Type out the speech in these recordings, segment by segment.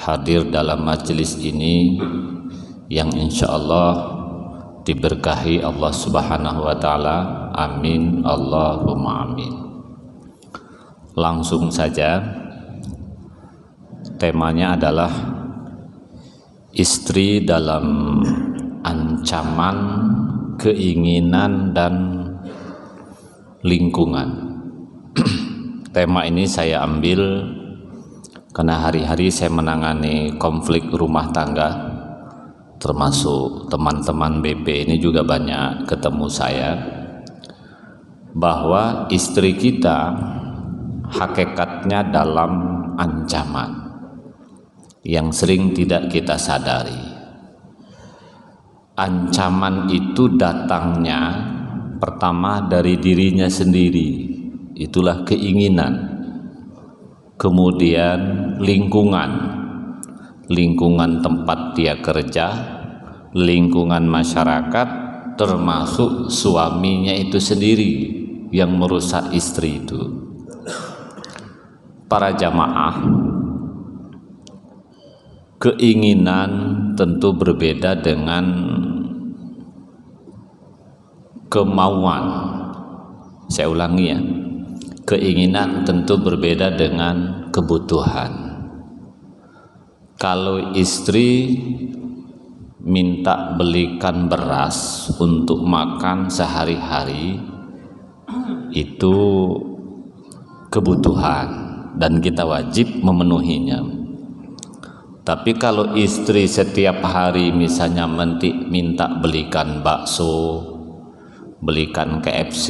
hadir dalam majelis ini yang insya Allah diberkahi Allah Subhanahu wa Ta'ala. Amin, Allahumma amin. Langsung saja, temanya adalah istri dalam ancaman, keinginan, dan lingkungan. Tema ini saya ambil karena hari-hari saya menangani konflik rumah tangga, termasuk teman-teman BP ini juga banyak ketemu saya, bahwa istri kita hakikatnya dalam ancaman yang sering tidak kita sadari. Ancaman itu datangnya pertama dari dirinya sendiri, itulah keinginan. Kemudian lingkungan tempat dia kerja, lingkungan masyarakat, termasuk suaminya itu sendiri yang merusak istri itu. Para jamaah, keinginan tentu berbeda dengan kemauan. Saya ulangi ya, keinginan tentu berbeda dengan kebutuhan. Kalau istri minta belikan beras untuk makan sehari-hari, itu kebutuhan dan kita wajib memenuhinya. Tapi kalau istri setiap hari misalnya minta belikan bakso, belikan KFC,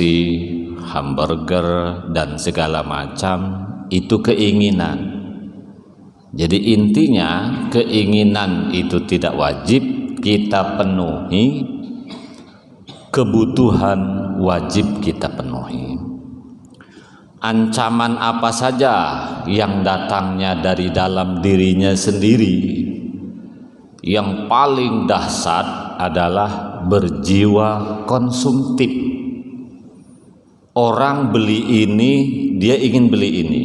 hamburger, dan segala macam, itu keinginan. Jadi intinya keinginan itu tidak wajib kita penuhi, kebutuhan wajib kita penuhi. Ancaman apa saja yang datangnya dari dalam dirinya sendiri, yang paling dahsyat adalah berjiwa konsumtif. Orang beli ini, dia ingin beli ini.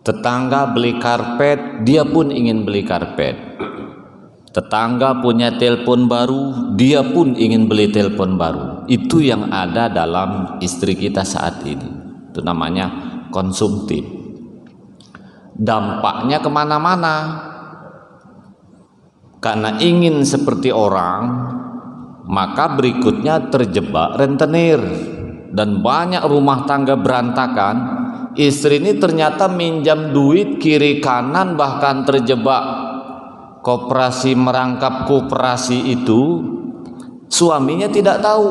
Tetangga beli karpet, dia pun ingin beli karpet. Tetangga punya telepon baru, dia pun ingin beli telepon baru. Itu yang ada dalam istri kita saat ini. Itu namanya konsumtif. Dampaknya kemana-mana. Karena ingin seperti orang, maka berikutnya terjebak rentenir. Dan banyak rumah tangga berantakan. Istri ini ternyata minjam duit kiri kanan, bahkan terjebak koperasi merangkap koperasi itu, suaminya tidak tahu.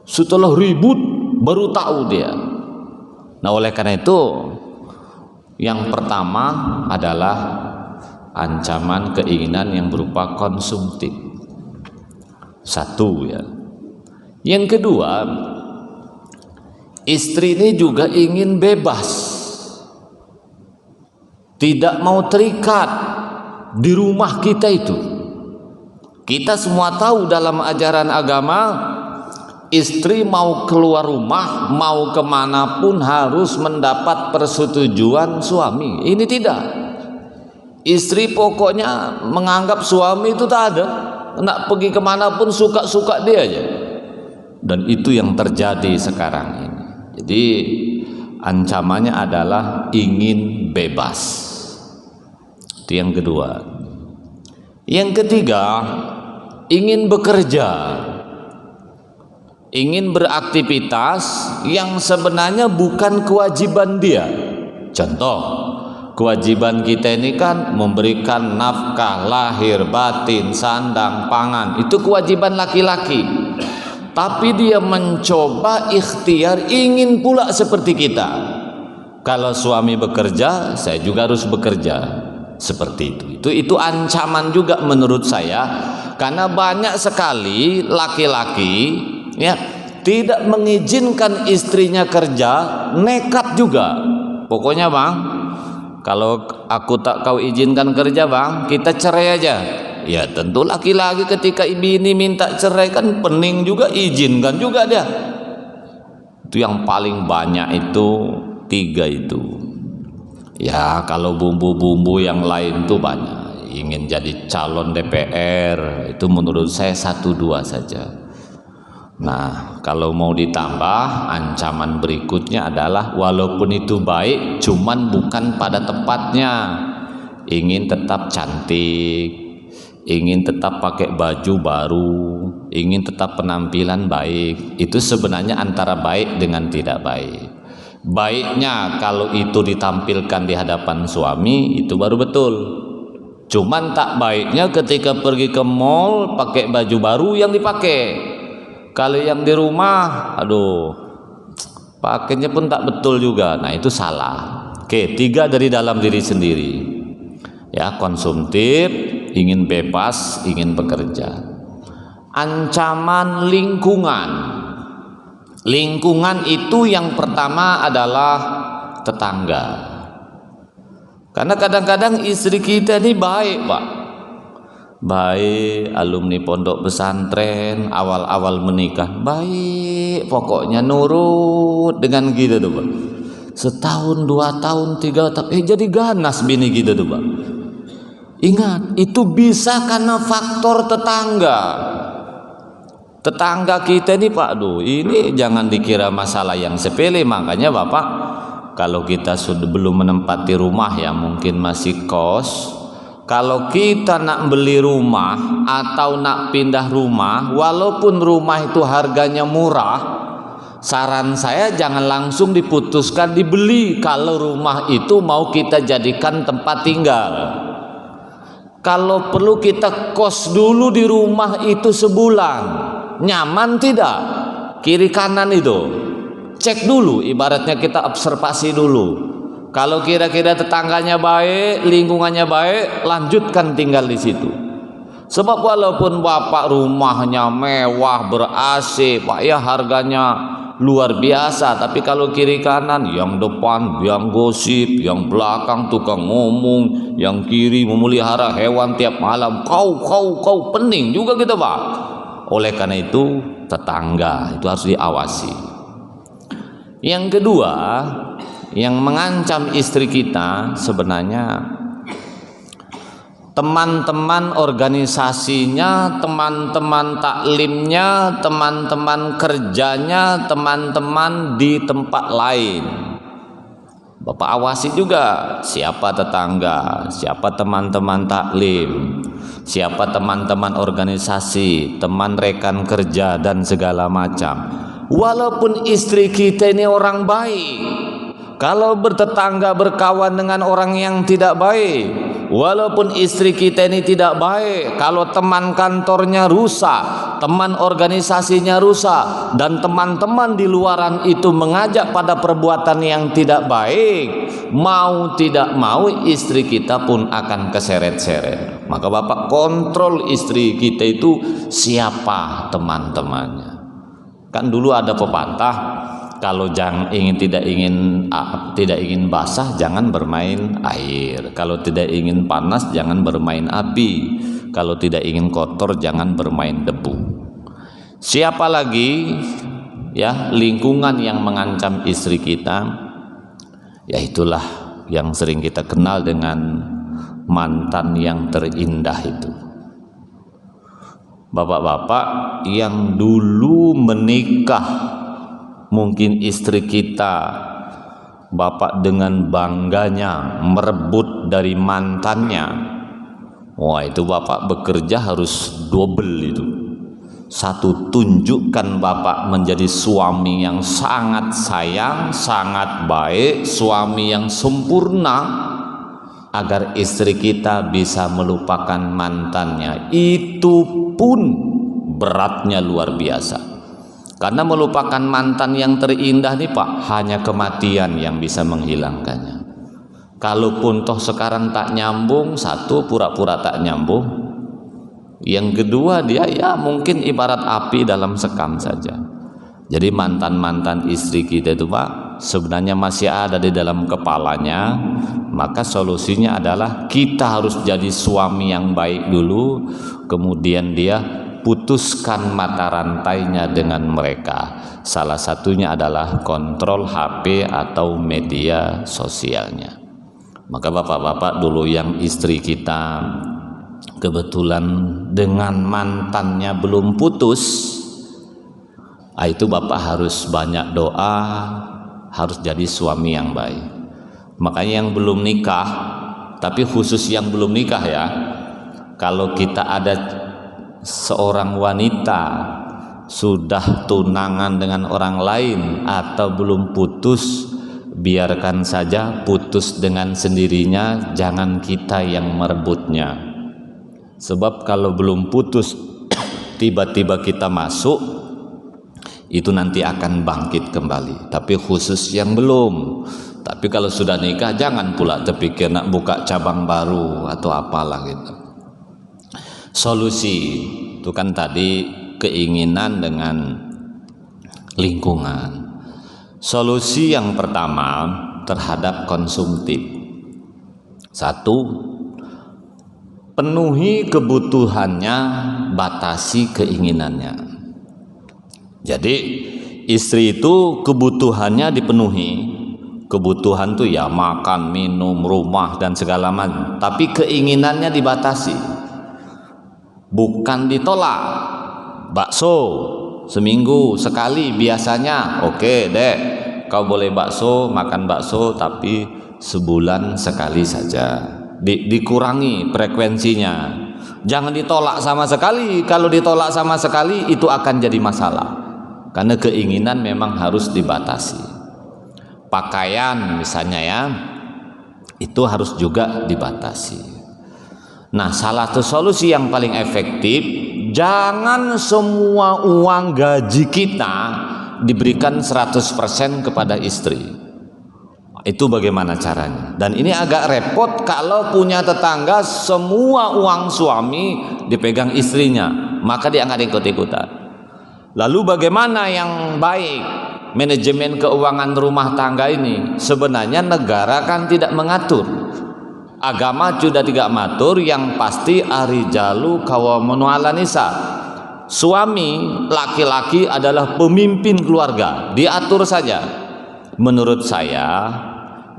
Setelah ribut baru tahu dia. Nah, oleh karena itu yang pertama adalah ancaman keinginan yang berupa konsumtif. Satu ya. Yang kedua, istri ini juga ingin bebas, tidak mau terikat di rumah kita itu. Kita semua tahu dalam ajaran agama, istri mau keluar rumah, mau kemanapun harus mendapat persetujuan suami. Ini tidak. Istri pokoknya menganggap suami itu tak ada, nak pergi kemanapun suka-suka dia aja. Dan itu yang terjadi sekarang ini. Jadi ancamannya adalah ingin bebas. Itu yang kedua. Yang ketiga, ingin bekerja, ingin beraktivitas yang sebenarnya bukan kewajiban dia. Contoh, kewajiban kita ini kan memberikan nafkah lahir batin, sandang, pangan. Itu kewajiban laki-laki. Tapi dia mencoba ikhtiar ingin pula seperti kita. Kalau suami bekerja, saya juga harus bekerja. Seperti itu. Itu ancaman juga menurut saya, karena banyak sekali laki-laki ya tidak mengizinkan istrinya kerja, nekat juga. Pokoknya bang, kalau aku tak kau izinkan kerja bang, kita cerai aja. Ya tentu laki-laki ketika bini minta cerai kan pening juga, izinkan juga dia. Itu yang paling banyak itu tiga itu. Ya kalau bumbu-bumbu yang lain tuh banyak. Ingin jadi calon DPR itu menurut saya 1-2 saja. Nah kalau mau ditambah, ancaman berikutnya adalah walaupun itu baik, cuman bukan pada tempatnya. Ingin tetap cantik, ingin tetap pakai baju baru, ingin tetap penampilan baik, itu sebenarnya antara baik dengan tidak baik. Baiknya kalau itu ditampilkan di hadapan suami itu baru betul. Cuman tak baiknya ketika pergi ke mall pakai baju baru yang dipakai. Kalau yang di rumah, aduh, pakainya pun tak betul juga. Nah itu salah. Oke, 3 dari dalam diri sendiri. Ya, konsumtif, ingin bebas, ingin bekerja. Ancaman lingkungan. Lingkungan itu yang pertama adalah tetangga. Karena kadang-kadang istri kita ini baik, Pak. Baik, alumni pondok pesantren, awal-awal menikah, baik, pokoknya nurut dengan kita tuh, Pak. Setahun, 2 tahun, 3 tahun, jadi ganas bini kita tuh, Pak. Ingat, itu bisa karena faktor tetangga. Tetangga kita ini Pak, ini jangan dikira masalah yang sepele. Makanya Bapak, kalau kita sudah belum menempati rumah ya, mungkin masih kos, kalau kita nak beli rumah atau nak pindah rumah, walaupun rumah itu harganya murah, saran saya jangan langsung diputuskan dibeli kalau rumah itu mau kita jadikan tempat tinggal. Kalau perlu kita kos dulu di rumah itu sebulan. Nyaman tidak? Kiri kanan itu cek dulu, ibaratnya kita observasi dulu. Kalau kira-kira tetangganya baik, lingkungannya baik, lanjutkan tinggal di situ. Sebab walaupun Bapak rumahnya mewah, ber-AC, Pak ya, harganya luar biasa, tapi kalau kiri kanan, yang depan yang gosip, yang belakang tukang ngomong, yang kiri memelihara hewan tiap malam, kau pening juga gitu, Pak. Oleh karena itu tetangga itu harus diawasi. Yang kedua, yang mengancam istri kita sebenarnya teman-teman organisasinya, teman-teman taklimnya, teman-teman kerjanya, teman-teman di tempat lain. Bapak awasi juga siapa tetangga, siapa teman-teman taklim, siapa teman-teman organisasi, teman rekan kerja dan segala macam. Walaupun istri kita ini orang baik, kalau bertetangga berkawan dengan orang yang tidak baik, walaupun istri kita ini tidak baik, kalau teman kantornya rusak, teman organisasinya rusak, dan teman-teman di luaran itu mengajak pada perbuatan yang tidak baik, mau tidak mau istri kita pun akan keseret-seret. Maka Bapak kontrol istri kita itu siapa teman-temannya. Kan dulu ada pepatah, kalau tidak ingin basah jangan bermain air, kalau tidak ingin panas jangan bermain api, kalau tidak ingin kotor jangan bermain debu. Siapa lagi ya lingkungan yang mengancam istri kita? Ya itulah yang sering kita kenal dengan mantan yang terindah itu. Bapak-bapak yang dulu menikah, mungkin istri kita, Bapak dengan bangganya merebut dari mantannya. Wah, itu Bapak bekerja harus double itu. Satu, tunjukkan Bapak menjadi suami yang sangat sayang, sangat baik, suami yang sempurna, agar istri kita bisa melupakan mantannya. Itu pun beratnya luar biasa. Karena melupakan mantan yang terindah nih Pak, hanya kematian yang bisa menghilangkannya. Kalaupun toh sekarang tak nyambung, satu pura-pura tak nyambung, yang kedua dia ya mungkin ibarat api dalam sekam saja. Jadi mantan-mantan istri kita itu Pak sebenarnya masih ada di dalam kepalanya. Maka solusinya adalah kita harus jadi suami yang baik dulu, kemudian dia putuskan mata rantainya dengan mereka. Salah satunya adalah kontrol HP atau media sosialnya. Maka bapak-bapak dulu yang istri kita kebetulan dengan mantannya belum putus, itu bapak harus banyak doa, harus jadi suami yang baik. Makanya yang belum nikah, tapi khusus yang belum nikah ya, kalau kita ada seorang wanita sudah tunangan dengan orang lain atau belum putus, biarkan saja putus dengan sendirinya, jangan kita yang merebutnya. Sebab kalau belum putus tiba-tiba kita masuk, itu nanti akan bangkit kembali. Tapi khusus yang belum. Tapi kalau sudah nikah jangan pula terpikir nak buka cabang baru atau apalah gitu. Solusi itu kan tadi keinginan dengan lingkungan. Solusi yang pertama terhadap konsumtif. Satu, penuhi kebutuhannya, batasi keinginannya. Jadi istri itu kebutuhannya dipenuhi. Kebutuhan tuh ya makan, minum, rumah dan segala macam. Tapi keinginannya dibatasi. Bukan ditolak. Bakso seminggu sekali biasanya, oke dek, kau boleh bakso, makan bakso, tapi sebulan sekali saja. Dikurangi frekuensinya. Jangan ditolak sama sekali. Kalau ditolak sama sekali itu akan jadi masalah. Karena keinginan memang harus dibatasi. Pakaian misalnya ya, itu harus juga dibatasi. Nah, salah satu solusi yang paling efektif, jangan semua uang gaji kita diberikan 100% kepada istri. Itu bagaimana caranya? Dan ini agak repot kalau punya tetangga semua uang suami dipegang istrinya, maka dia nggak ikut-ikutan. Lalu bagaimana yang baik manajemen keuangan rumah tangga ini? Sebenarnya negara kan tidak mengatur. Agama sudah tidak mengatur, yang pasti arijalu qawwamun 'alan nisa. Suami laki-laki adalah pemimpin keluarga, diatur saja. Menurut saya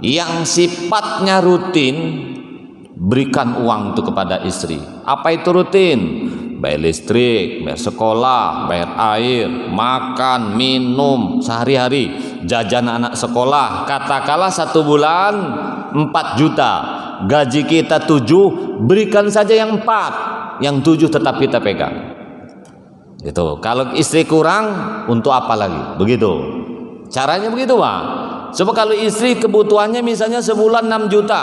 yang sifatnya rutin, berikan uang itu kepada istri. Apa itu rutin? Bayar listrik, bayar sekolah, bayar air, makan, minum sehari-hari, jajan anak sekolah. Katakanlah 1 bulan 4 juta, gaji kita 7, berikan saja yang 4, yang 7 tetap kita pegang. Itu. Kalau istri kurang, untuk apa lagi? Begitu. Caranya begitu, Pak. Coba kalau istri kebutuhannya misalnya sebulan 6 juta,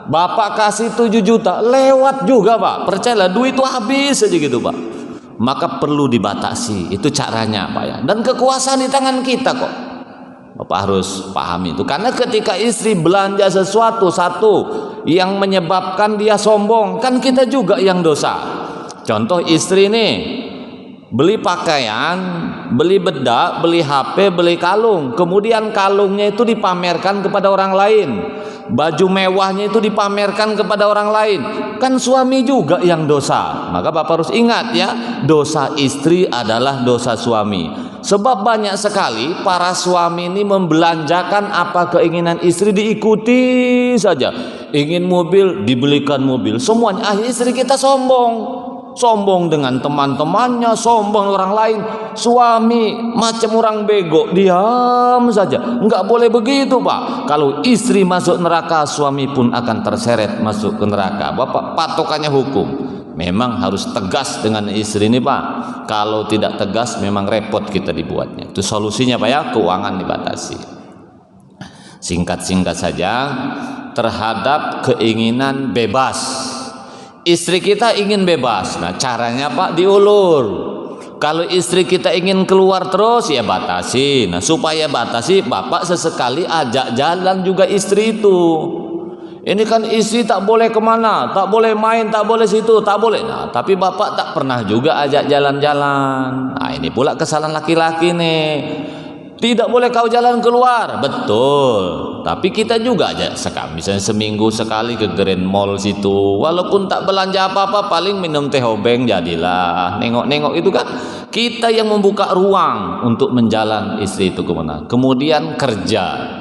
bapak kasih 7 juta, lewat juga, Pak. Percayalah, duit itu habis saja gitu, Pak. Maka perlu dibatasi. Itu caranya, Pak ya. Dan kekuasaan di tangan kita kok. Bapak harus pahami itu. Karena ketika istri belanja sesuatu satu yang menyebabkan dia sombong, kan kita juga yang dosa. Contoh istri nih, beli pakaian, beli bedak, beli HP, beli kalung, kemudian kalungnya itu dipamerkan kepada orang lain, baju mewahnya itu dipamerkan kepada orang lain, kan suami juga yang dosa. Maka bapak harus ingat ya, dosa istri adalah dosa suami. Sebab banyak sekali para suami ini membelanjakan apa keinginan istri, diikuti saja. Ingin mobil, dibelikan mobil, semuanya. Istri kita sombong dengan teman-temannya, sombong orang lain. Suami macam orang bego, diam saja. Enggak boleh begitu, Pak. Kalau istri masuk neraka, suami pun akan terseret masuk ke neraka. Bapak, patokannya hukum. Memang harus tegas dengan istri ini, Pak. Kalau tidak tegas memang repot kita dibuatnya. Itu solusinya, Pak ya, keuangan dibatasi. Singkat-singkat saja, terhadap keinginan bebas. Istri kita ingin bebas. Nah, caranya, Pak, diulur. Kalau istri kita ingin keluar terus, ya batasi. Nah, supaya batasi, bapak sesekali ajak jalan juga istri itu. Ini kan istri tak boleh kemana, tak boleh main, tak boleh situ, tak boleh. Nah, tapi bapak tak pernah juga ajak jalan-jalan. Nah, ini pula kesalahan laki-laki nih. Tidak boleh kau jalan keluar, betul. Tapi kita juga aja misalnya seminggu sekali ke Grand Mall situ. Walaupun tak belanja apa-apa, paling minum teh obeng jadilah. Nengok-nengok itu kan kita yang membuka ruang untuk menjalan istri itu kemana. Kemudian kerja.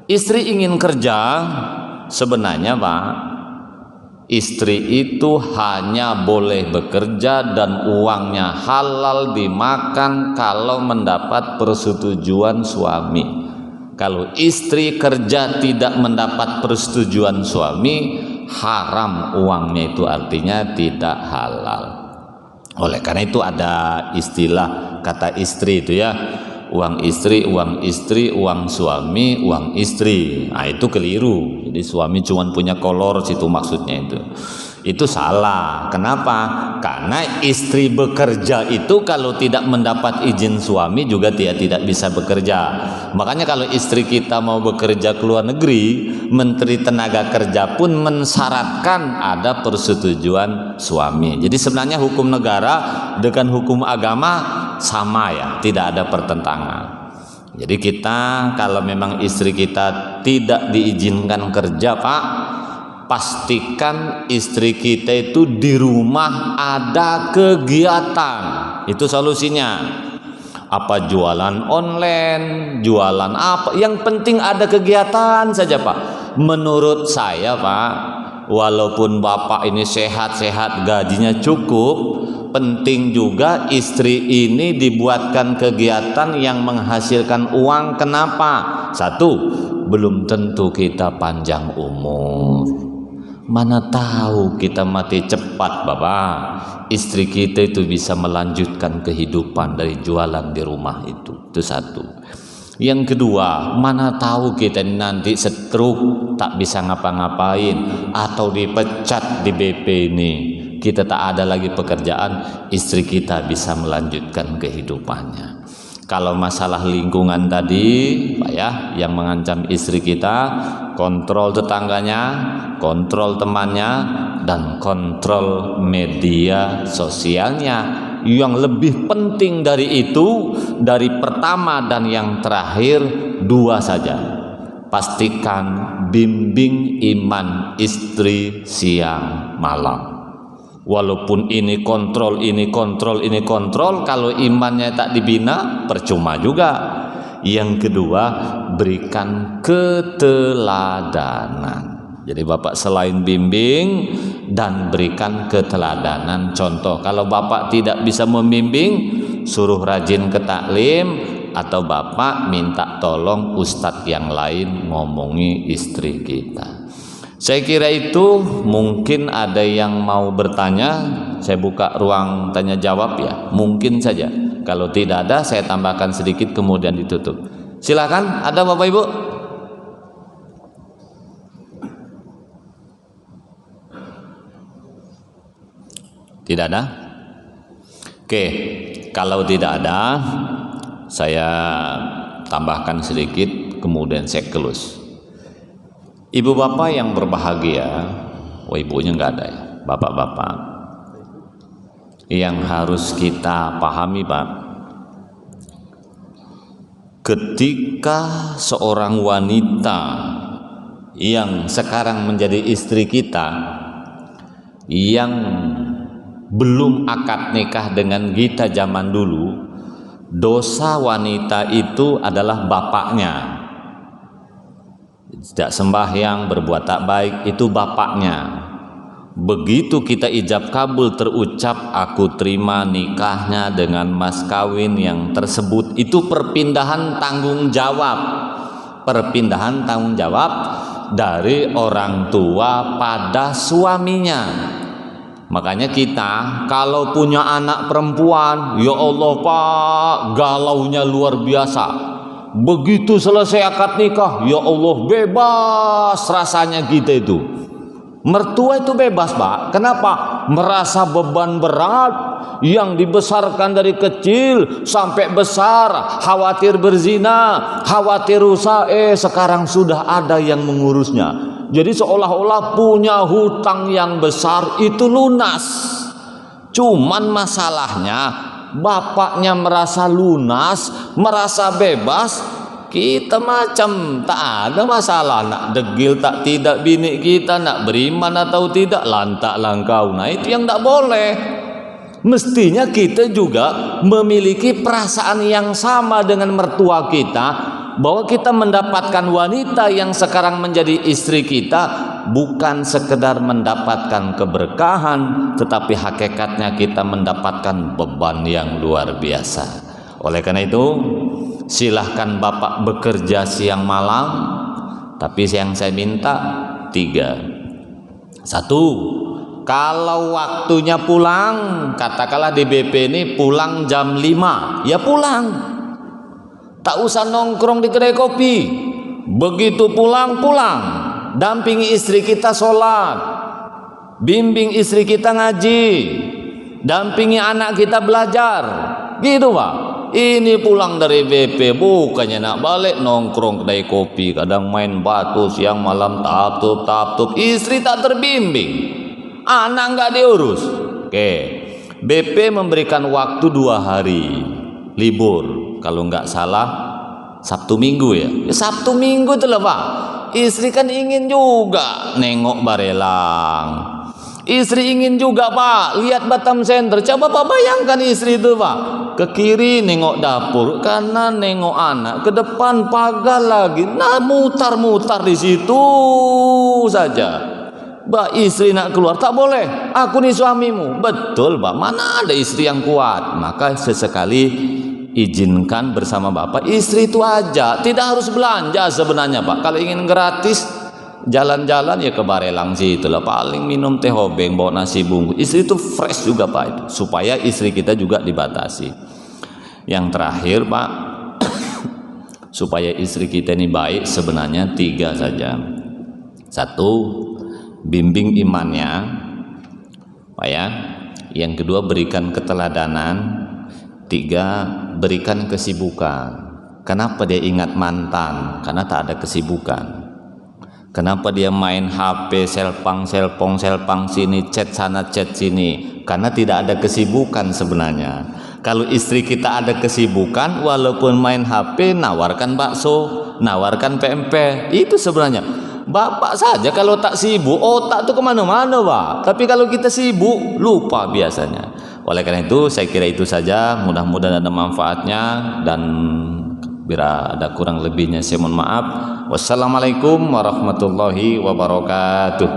Istri ingin kerja, sebenarnya Pak, istri itu hanya boleh bekerja dan uangnya halal dimakan kalau mendapat persetujuan suami. Kalau istri kerja tidak mendapat persetujuan suami, haram uangnya, itu artinya tidak halal. Oleh karena itu ada istilah kata istri itu ya, uang istri, uang istri, uang suami, uang istri. Nah itu keliru. Jadi suami cuma punya kolor situ maksudnya itu salah. Kenapa? Karena istri bekerja itu kalau tidak mendapat izin suami juga dia tidak bisa bekerja. Makanya kalau istri kita mau bekerja ke luar negeri, Menteri Tenaga Kerja pun mensyaratkan ada persetujuan suami. Jadi sebenarnya hukum negara dengan hukum agama sama ya, tidak ada pertentangan. Jadi kita kalau memang istri kita tidak diizinkan kerja Pak, pastikan istri kita itu di rumah ada kegiatan. Itu solusinya. Apa jualan online, jualan apa, yang penting ada kegiatan saja Pak. Menurut saya Pak, walaupun Bapak ini sehat-sehat, gajinya cukup, penting juga istri ini dibuatkan kegiatan yang menghasilkan uang. Kenapa? Satu, belum tentu kita panjang umur. Mana tahu kita mati cepat Bapak, istri kita itu bisa melanjutkan kehidupan dari jualan di rumah itu satu. Yang kedua, mana tahu kita nanti stroke, tak bisa ngapa-ngapain, atau dipecat di BP ini, kita tak ada lagi pekerjaan, istri kita bisa melanjutkan kehidupannya. Kalau masalah lingkungan tadi Pak ya, yang mengancam istri kita, kontrol tetangganya, kontrol temannya, dan kontrol media sosialnya. Yang lebih penting dari itu, dari pertama dan yang terakhir, dua saja. Pastikan bimbing iman istri siang malam. Walaupun ini kontrol, ini kontrol, ini kontrol, kalau imannya tak dibina, percuma juga. Yang kedua, berikan keteladanan. Jadi Bapak selain bimbing dan berikan keteladanan, contoh. Kalau Bapak tidak bisa membimbing, suruh rajin ke taklim, atau Bapak minta tolong ustadz yang lain ngomongi istri kita. Saya kira itu. Mungkin ada yang mau bertanya, saya buka ruang tanya jawab ya, mungkin saja. Kalau tidak ada, saya tambahkan sedikit kemudian ditutup. Silakan, ada Bapak Ibu? Tidak ada? Oke, kalau tidak ada, saya tambahkan sedikit kemudian saya close. Ibu bapak yang berbahagia, ibunya nggak ada ya, bapak-bapak, yang harus kita pahami Pak, ketika seorang wanita yang sekarang menjadi istri kita, yang belum akad nikah dengan kita zaman dulu, dosa wanita itu adalah bapaknya. Tidak sembahyang, berbuat tak baik, itu bapaknya. Begitu kita ijab kabul terucap, aku terima nikahnya dengan mas kawin yang tersebut, itu perpindahan tanggung jawab. Perpindahan tanggung jawab dari orang tua pada suaminya. Makanya kita kalau punya anak perempuan, ya Allah Pak, galaunya luar biasa. Begitu selesai akad nikah, ya Allah, bebas rasanya kita itu. Mertua itu bebas Pak. Kenapa? Merasa beban berat yang dibesarkan dari kecil sampai besar, khawatir berzina, khawatir rusak, sekarang sudah ada yang mengurusnya. Jadi seolah-olah punya hutang yang besar itu lunas. Cuman masalahnya bapaknya merasa lunas, merasa bebas, kita macam tak ada masalah. Nak degil tak tidak bini kita, nak beriman atau tidak, lantak langkau. Nah itu yang tak boleh. Mestinya kita juga memiliki perasaan yang sama dengan mertua kita, bahwa kita mendapatkan wanita yang sekarang menjadi istri kita bukan sekedar mendapatkan keberkahan, tetapi hakikatnya kita mendapatkan beban yang luar biasa. Oleh karena itu, silahkan Bapak bekerja siang malam, tapi yang saya minta 3. 1, kalau waktunya pulang, katakanlah di BP ini pulang jam 5, ya pulang, tak usah nongkrong di kedai kopi. Begitu pulang, dampingi istri kita sholat, bimbing istri kita ngaji, dampingi anak kita belajar, gitu Pak. Ini pulang dari BP, bukannya nak balik nongkrong kedai kopi, kadang main batu siang malam, tap-tup, istri tak terbimbing, anak nggak diurus. Oke, BP memberikan waktu 2 hari libur, kalau nggak salah Sabtu Minggu ya. Sabtu Minggu itu lah Pak. Istri kan ingin juga nengok Barelang, istri ingin juga Pak lihat Batam Center. Coba Pak bayangkan istri itu Pak, ke kiri nengok dapur, kanan nengok anak, ke depan pagar lagi, nah mutar-mutar di situ saja. Mbak, istri nak keluar tak boleh, aku nih suamimu. Betul Pak, mana ada istri yang kuat. Maka sesekali izinkan bersama Bapak istri itu aja, tidak harus belanja sebenarnya Pak. Kalau ingin gratis jalan-jalan ya ke Barelang sih, itulah paling minum teh hobeng, bawa nasi bungkus. Istri itu fresh juga Pak, itu supaya istri kita juga dibatasi. Yang terakhir Pak, supaya istri kita ini baik, sebenarnya 3 saja. 1, bimbing imannya Pak ya. Yang kedua, berikan keteladanan. 3, berikan kesibukan. Kenapa dia ingat mantan? Karena tak ada kesibukan. Kenapa dia main HP, selpang sini, chat sana chat sini? Karena tidak ada kesibukan sebenarnya. Kalau istri kita ada kesibukan, walaupun main HP, nawarkan bakso, nawarkan PMP, itu sebenarnya. Bapak saja kalau tak sibuk, otak tuh kemana-mana Pak. Tapi kalau kita sibuk, lupa biasanya. Oleh karena itu, saya kira itu saja. Mudah-mudahan ada manfaatnya, dan bila ada kurang lebihnya saya mohon maaf. Wassalamualaikum warahmatullahi wabarakatuh.